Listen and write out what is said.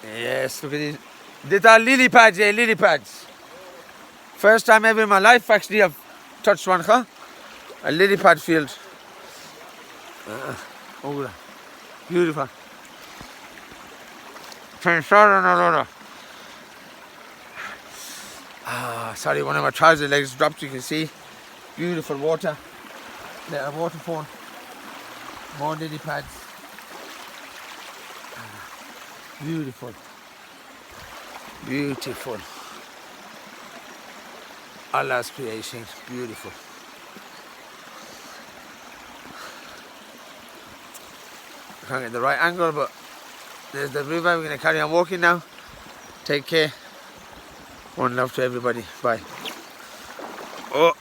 Yes, look at these. These are lily pads, lily pads. First time ever in my life, actually, I've touched one, huh? A lily pad field. Oh, beautiful. Sorry, one of my trouser legs dropped, you can see. Beautiful water. A waterfall. More lily pads. Beautiful. Beautiful. Allah's creation. Beautiful. I can't get the right angle, but there's the river. We're going to carry on walking now. Take care. One love to everybody. Bye. Oh.